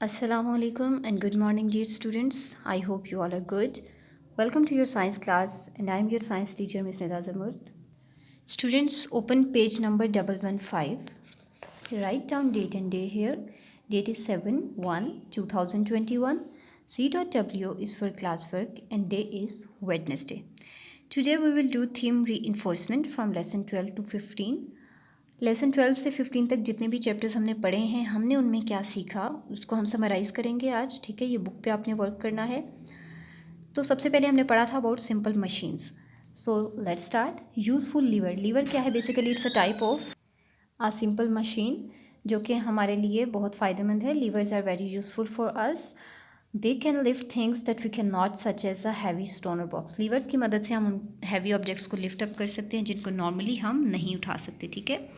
Assalamu alaikum and good morning, dear students. I hope you all are good. Welcome to your science class, and I am your science teacher, Ms. Nida Zamurd. Students, open page number 115. Write down date and day here. Date is 7/1/2021. C.W is for classwork and day is Wednesday. Today we will do theme reinforcement from lesson 12 to 15. Lesson 12 से 15 तक जितने भी chapters हमने पढ़े हैं हमने उनमें क्या सीखा उसको हम समराइज़ करेंगे आज। ठीक है, ये बुक पे आपने वर्क करना है। तो सबसे पहले हमने पढ़ा था about simple machines. So let's start. Useful lever. Lever क्या है? Basically it's a type of uh simple machine जो कि हमारे लिए बहुत फ़ायदेमंद है। Levers are very useful for us. They can lift things that we can not, such as a heavy stone और बॉक्स। लीवर्स की मदद से हम उन हैवी ऑब्जेक्ट्स को लिफ्ट अप कर सकते हैं जिनको नॉर्मली हम नहीं उठा सकते। ठीक है,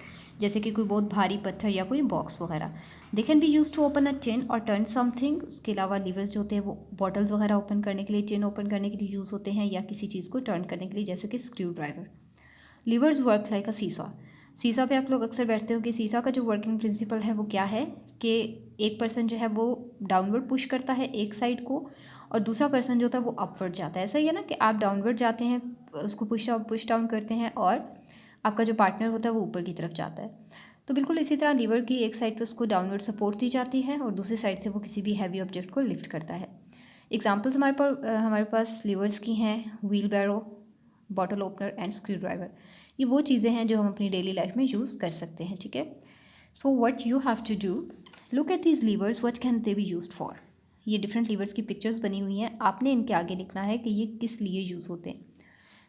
जैसे कि कोई बहुत भारी पत्थर या कोई बॉक्स वगैरह। They can be use to open a tin और टर्न समथिंग। उसके अलावा लीवर्स जो होते हैं वो बॉटल्स वगैरह ओपन करने के लिए, टिन ओपन करने के लिए यूज़ होते हैं, या किसी चीज़ को टर्न करने के लिए, जैसे कि screw driver. Levers work like अ सीसा। सीसा पे आप लोग अक्सर बैठते हो कि सीसा का जो वर्किंग प्रिंसिपल है वो क्या है कि एक पर्सन जो है वो डाउनवर्ड पुश करता है एक साइड को और दूसरा पर्सन जो होता है वो अपवर्ड जाता है। ऐसा ही है ना कि आप डाउनवर्ड जाते हैं, उसको पुश डाउन करते हैं और आपका जो पार्टनर होता है वो ऊपर की तरफ जाता है। तो बिल्कुल इसी तरह लीवर की एक साइड पर उसको डाउनवर्ड सपोर्ट दी जाती है और दूसरी साइड से वो किसी भी हैवी ऑब्जेक्ट को लिफ्ट करता है। एग्जाम्पल्स हमारे पास लीवर्स की हैं wheelbarrow, bottle opener and screwdriver. ये वो चीज़ें हैं जो हम अपनी डेली लाइफ में यूज़ कर सकते हैं। ठीक है, so what you have to do, look at these levers, what can they be used for. ये डिफरेंट लीवर्स की पिक्चर्स बनी हुई हैं, आपने इनके आगे लिखना है कि ये किस लिए यूज़ होते हैं।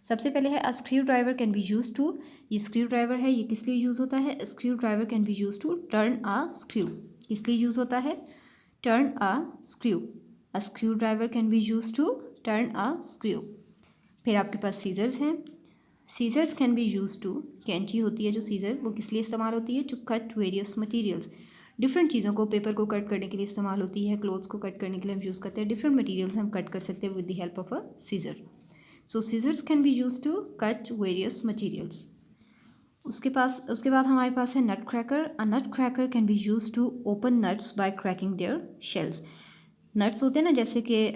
सबसे पहले है a screwdriver can be use to. ये स्क्रू ड्राइवर है, ये किस लिए यूज़ होता है? Screwdriver can be use to turn a screw. किस लिए यूज़ होता है? Turn a screw. A screwdriver can be use to turn a screw. फिर आपके पास सीजर्स हैं। Scissors can be use to, कैंची होती है जो सीजर, वो किस लिए इस्तेमाल होती है? To cut various materials. Different चीज़ों को, पेपर को कट करने के लिए इस्तेमाल होती है, क्लोथ्स को कट करने के लिए हम यूज़ करते हैं। डिफरेंट मटीरियल्स हम कट कर सकते हैं with the help of a scissor. So scissors can be use to cut various materials. उसके बाद हमारे पास है nutcracker. A nutcracker can be use to open nuts by cracking their shells. Nuts होते हैं ना, जैसे कि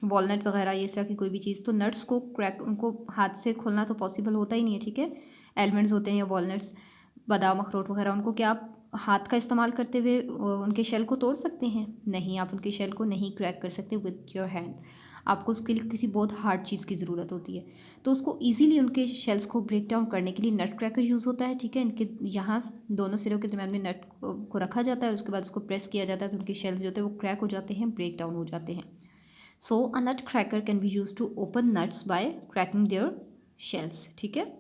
वॉलनट वगैरह, ये तरह की कोई भी चीज़, तो नट्स को क्रैक, उनको हाथ से खोलना तो पॉसिबल होता ही नहीं है। ठीक है, एलमंड्स होते हैं या वॉलनट्स, बादाम अखरोट वगैरह, उनको क्या आप हाथ का इस्तेमाल करते हुए उनके शेल को तोड़ सकते हैं? नहीं, आप उनके शेल को नहीं क्रैक कर सकते विद योर हैंड। आपको उसके लिए किसी बहुत हार्ड चीज़ की ज़रूरत होती है। तो उसको ईजिली उनके शेल्स को ब्रेक डाउन करने के लिए नट क्रैकर यूज़ होता है। ठीक है, इनके यहाँ दोनों सिरों के दरम्यान में नट को रखा जाता है, उसके बाद उसको प्रेस किया जाता है तो उनके शेल्स जो होते हैं वो क्रैक हो जाते हैं, ब्रेक डाउन हो जाते हैं। So a nutcracker can be use to open nuts by cracking their shells. ठीक है,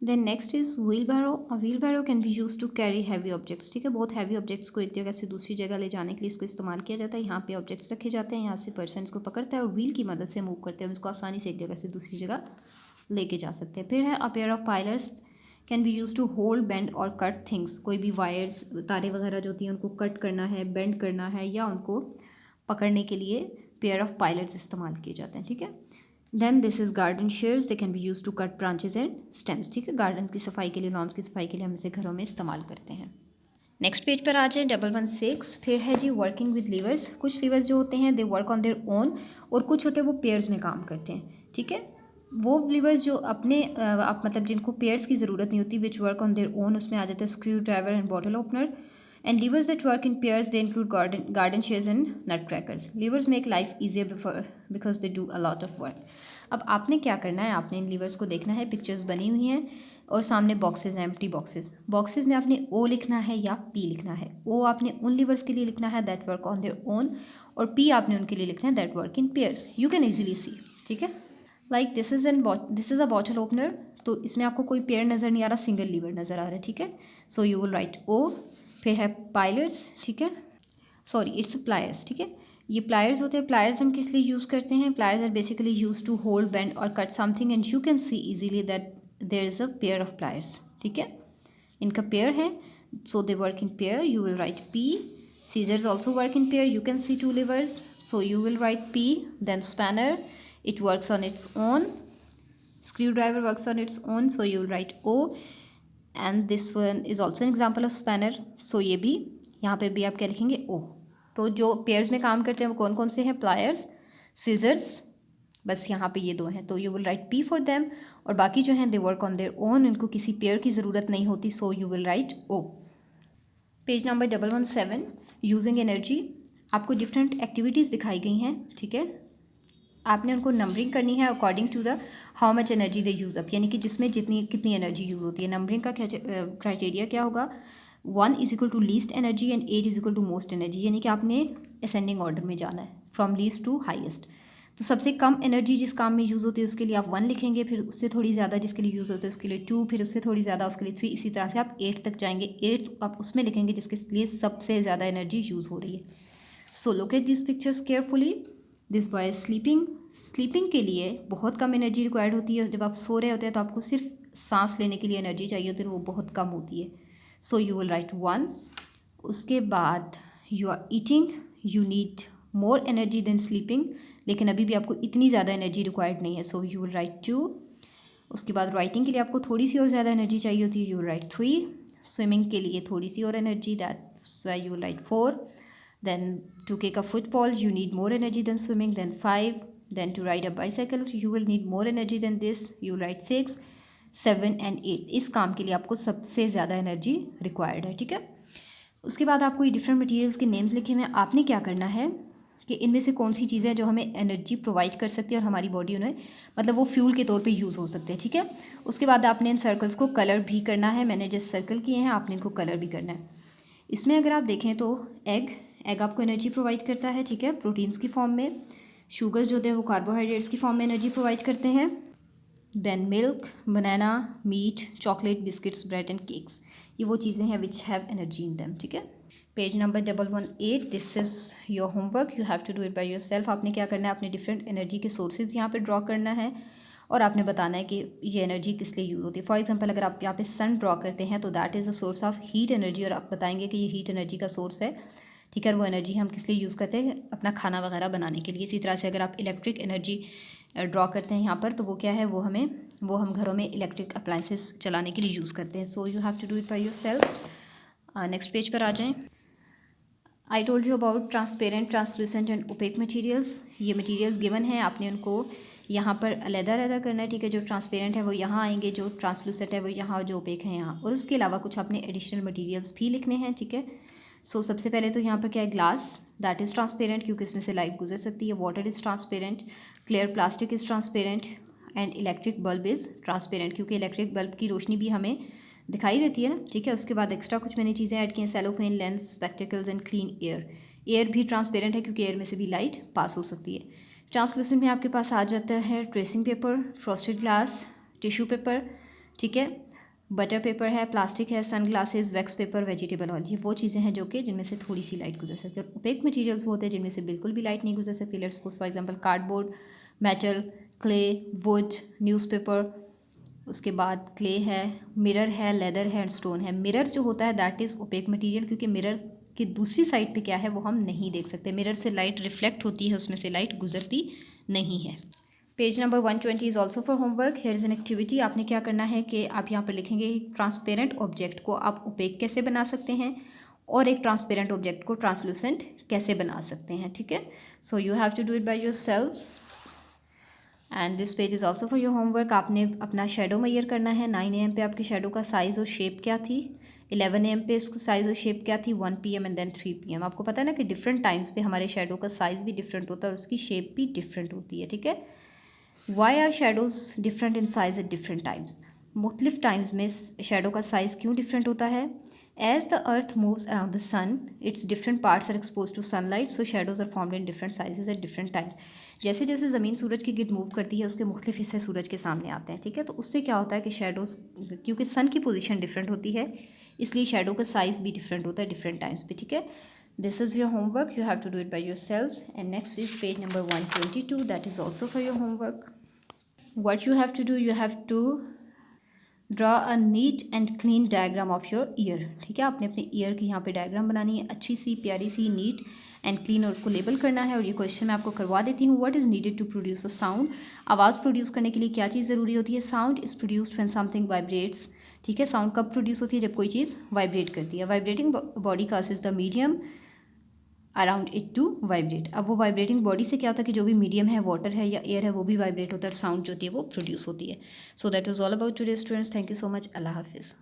then next is wheelbarrow. A wheelbarrow can be use to carry heavy objects. ठीक है, बहुत heavy objects को एक जगह से दूसरी जगह ले जाने के लिए इसको इस्तेमाल किया जाता है। यहाँ पे ऑब्जेक्ट्स रखे जाते हैं, यहाँ से पर्सन इसको पकड़ता है और व्हील की मदद से मूव करते हैं, हम इसको आसानी से एक जगह से दूसरी जगह लेके जा सकते हैं। फिर है a pair of pliers can be use to hold, bend और कट थिंग्स। कोई भी वायर्स, तारे वगैरह जो होती हैं उनको कट करना है, बेंड करना है, या उनको पकड़ने के लिए पेयर ऑफ पाइलर्स इस्तेमाल किए जाते हैं। ठीक है, then this is garden shears, they can be use to cut branches and stems. ठीक है, गार्डन की सफाई के लिए, लॉन्स की सफाई के लिए हम इसे घरों में इस्तेमाल करते हैं। नेक्स्ट पेज पर आ जाए 116। फिर है जी वर्किंग विद लीवर्स। कुछ लीवर्स जो होते हैं they work on their own और कुछ होते हैं वो पेयर्स में काम करते हैं। ठीक है, वो लीवर्स जो अपने आप मतलब जिनको पेयर्स की ज़रूरत नहीं होती, which work on their own, उसमें आ जाता है screwdriver and bottle opener. And levers that work in pairs they include garden shears and nutcrackers. Levers make life easier because they do a lot of work. अब आपने क्या करना है, आपने इन लीवर्स को देखना है, पिक्चर्स बनी हुई हैं और सामने बॉक्सेस हैं, एम्प्टी बॉक्सेस। बॉक्सेस में आपने ओ लिखना है या पी लिखना है। ओ आपने उन लीवर्स के लिए लिखना है that work on their own, और पी आपने उनके लिए लिखना है that work in pairs. You can easily see. ठीक है, like this is a bottle opener, तो इसमें आपको कोई पेयर नज़र नहीं आ रहा, सिंगल लीवर नज़र आ रहा है। ठीक है, सो यू विल राइट ओ। फिर है पाइलर्स। ठीक है, सॉरी इट्स प्लायर्स। ठीक है, ये प्लायर्स होते हैं। प्लायर्स हम किस लिए यूज़ करते हैं? Pliers are basically use to hold, bend और cut something and you can see easily that there is a pair of pliers. ठीक है, इनका पेयर है, so they work in pair, you will write P. Scissors also work in pair, you can see two levers, so you will write P. Then spanner, it works on its own. Screwdriver works on its own, so you will write O. And this one is also an example of spanner, so ये भी, यहाँ पे भी आप क्या लिखेंगे? O. तो जो पेयर्स में काम करते हैं वो कौन कौन से हैं? प्लायर्स, सीजर्स, बस यहाँ पे ये दो हैं, तो you will write P for them. और बाकी जो हैं they work on their own, इनको किसी पेयर की ज़रूरत नहीं होती, so you will write O. Page number 117, using energy. आपको डिफरेंट एक्टिविटीज़ दिखाई गई हैं, ठीक है। आपने उनको नंबरिंग करनी है according to the how much energy they use up, यानी कि जिसमें जितनी कितनी एनर्जी यूज़ होती है। नंबरिंग का क्राइटेरिया क्या होगा? 1 is equal to least energy and 8 is equal to most energy, यानी कि आपने असेंडिंग ऑर्डर में जाना है फ्रॉम लीस्ट टू हाईएस्ट। तो सबसे कम एनर्जी जिस काम में यूज़ होती है उसके लिए आप 1 लिखेंगे, फिर उससे थोड़ी ज़्यादा जिसके लिए यूज़ होता है उसके लिए 2, फिर उससे थोड़ी ज़्यादा उसके लिए 3, इसी तरह से आप 8 तक जाएंगे। 8 आप उसमें लिखेंगे जिसके लिए सबसे ज़्यादा एनर्जी यूज़ हो रही है। So look at this pictures carefully. This boy is sleeping. Sleeping के लिए बहुत कम एनर्जी रिक्वायर्ड होती है। जब आप सो रहे होते हैं तो आपको सिर्फ सांस लेने के लिए एनर्जी चाहिए होती है, वो बहुत कम होती है। So you will write 1। उसके बाद you are eating, you need more energy than sleeping, लेकिन अभी भी आपको इतनी ज़्यादा एनर्जी रिक्वायर्ड नहीं है, सो यू विल राइट 2। उसके बाद राइटिंग के लिए आपको थोड़ी सी और ज़्यादा एनर्जी चाहिए होती है, यू विल राइट 3। स्विमिंग के लिए थोड़ी सी और energy, that's why you will right 4। Then to kick a football, you need more energy than swimming, then 5. Then to ride a bicycle, you will need more energy than this, you write 6, 7 and 8. इस काम के लिए आपको सबसे ज़्यादा energy required है, ठीक है। उसके बाद आपको ये डिफरेंट मटेरियल्स के नेम्स लिखे हुए हैं। आपने क्या करना है कि इनमें से कौन सी चीज़ें जो हमें एनर्जी प्रोवाइड कर सकती है और हमारी बॉडी उन्हें मतलब वो फ्यूल के तौर पे यूज़ हो सकते हैं, ठीक है। उसके बाद आपने इन सर्कल्स को कलर भी करना है। मैंने जिस सर्कल किए हैं आपने इनको कलर भी करना है। इसमें अगर आप देखें तो एग आपको एनर्जी प्रोवाइड करता है, ठीक है, प्रोटीन्स की फॉर्म में। शुगर्स जो होते हैं वो कार्बोहाइड्रेट्स की फॉर्म में एनर्जी प्रोवाइड करते हैं। Then milk, banana, meat, chocolate, biscuits, bread and cakes, ये वो चीज़ें हैं which have energy in them, ठीक है। Page number 118, this is your homework, you have to do it by yourself. आपने क्या करना है, अपने डिफरेंट एनर्जी के सोर्सेज यहाँ पे ड्रॉ करना है और आपने बताना है कि ये एनर्जी किस लिए यूज़ होती है। फॉर एग्जांपल अगर आप यहाँ पे सन ड्रॉ करते हैं तो that is a source of heat energy, और आप बताएंगे कि ये हीट एनर्जी का सोर्स है, ठीक है। वो एनर्जी हम किस लिए यूज़ करते हैं? अपना खाना वगैरह बनाने के लिए। इसी तरह से अगर आप इलेक्ट्रिक एनर्जी ड्रॉ करते हैं यहाँ पर तो वो क्या है, वो हम घरों में इलेक्ट्रिक अप्लाइंसेस चलाने के लिए यूज़ करते हैं। So you have to do it by yourself. Next page पर आ जाएँ। I told you about transparent, translucent and opaque materials. ये मटीरियल्स गिवन हैं, आपने उनको यहाँ पर अलग-अलग करना है, ठीक है। जो ट्रांसपेरेंट है वो यहाँ आएंगे, जो ट्रांसलूसेंट है वो यहाँ, जो ओपेक है यहाँ, और उसके अलावा कुछ आपने एडिशनल मटीरियल्स भी लिखने हैं, ठीक है। सो सबसे पहले तो यहाँ पर क्या है, ग्लास, दैट इज़ ट्रांसपेरेंट क्योंकि इसमें से लाइट गुजर सकती है। Water is transparent, clear plastic is transparent and electric bulb is transparent क्योंकि इलेक्ट्रिक बल्ब की रोशनी भी हमें दिखाई देती है ना, ठीक है। उसके बाद एक्स्ट्रा कुछ मैंने चीज़ें ऐड की हैं, cellophane, lens, spectacles and clean air. Air भी ट्रांसपेरेंट है क्योंकि एयर में से भी लाइट पास हो सकती है। ट्रांसलूसेंट में आपके पास आ जाता है tracing paper, frosted glass, tissue paper, ठीक है, बटर पेपर है, प्लास्टिक है, sunglasses, wax paper, vegetable oil, ये वो चीज़ें हैं जो कि जिनमें से थोड़ी सी लाइट गुजर सकती है। ओपेक मटीरियल्स वो होते हैं जिनमें से बिल्कुल भी लाइट नहीं गुजर सकती। Let's suppose for example cardboard, metal, clay, would, newspaper. उसके बाद क्ले है, मिरर है, लेदर है एंड स्टोन है। मिरर जो होता है दैट इज़ ओपेक मटीरियल क्योंकि मिरर की दूसरी साइड पे क्या है वो हम नहीं देख सकते। मिरर से लाइट रिफ्लेक्ट होती है, उसमें से लाइट गुजरती नहीं है। Page number 120 is also for homework. Here is an activity. आपने क्या करना है कि आप यहाँ पर लिखेंगे ट्रांसपेरेंट ऑब्जेक्ट को आप ओपेक कैसे बना सकते हैं और एक ट्रांसपेरेंट ऑब्जेक्ट को ट्रांसलूसेंट कैसे बना सकते हैं, ठीक है। So you have to do it by yourselves and this page is also for your homework. आपने अपना शेडो मेजर करना है। 9 AM पे आपके शेडो का साइज़ और शेप क्या थी, 11 AM पे इसको साइज़ और शेप क्या थी, 1 PM एंड देन 3 PM। आपको पता है ना कि डिफरेंट टाइम्स पे हमारे शेडो का साइज़ भी डिफरेंट होता है और उसकी शेप भी डिफरेंट होती है, ठीक है। Why are shadows different in size at different times? मुख्तलिफ टाइम्स में शेडो का साइज़ क्यों डिफरेंट होता है? As the earth moves around the sun, its different parts are expose to sunlight, so shadows are formed in different sizes at different times. जैसे जैसे ज़मीन सूरज के गिर्द मूव करती है उसके मुख्तलिफ हिस्से सूरज के सामने आते हैं, ठीक है। तो उससे क्या होता है कि शेडोज़, क्योंकि सन की पोजीशन डिफरेंट होती है इसलिए शेडो का साइज़ भी डिफरेंट होता है डिफरेंट टाइम्स पे, ठीक है। This is your homework, you have to do it by yourselves. And next is page number 122, that is also for your homework. What you have to do, you have to draw a neat and clean diagram of your ear, ठीक है। आपने अपने year की यहाँ पे diagram बनानी है, अच्छी सी, प्यारी सी, नीट एंड क्लीन, और उसको लेबल करना है। और ये क्वेश्चन मैं आपको करवा देती हूँ। What is needed to produce a sound? आवाज़ प्रोड्यूस करने के लिए क्या चीज़ ज़रूरी होती है? Sound is produced when something vibrates, ठीक है। साउंड कब प्रोड्यूस होती है? जब कोई चीज़ वाइब्रेट करती है। Vibrating body causes the medium around it to vibrate. अब वो वाइब्रेटिंग बॉडी से क्या होता है कि जो भी मीडियम है, वाटर है या एयर है, वो भी वाइब्रेट होता है और साउंड जो होती है वो प्रोड्यूस होती है। So that was all about today students. Thank you so much. अल्लाह हाफिज़।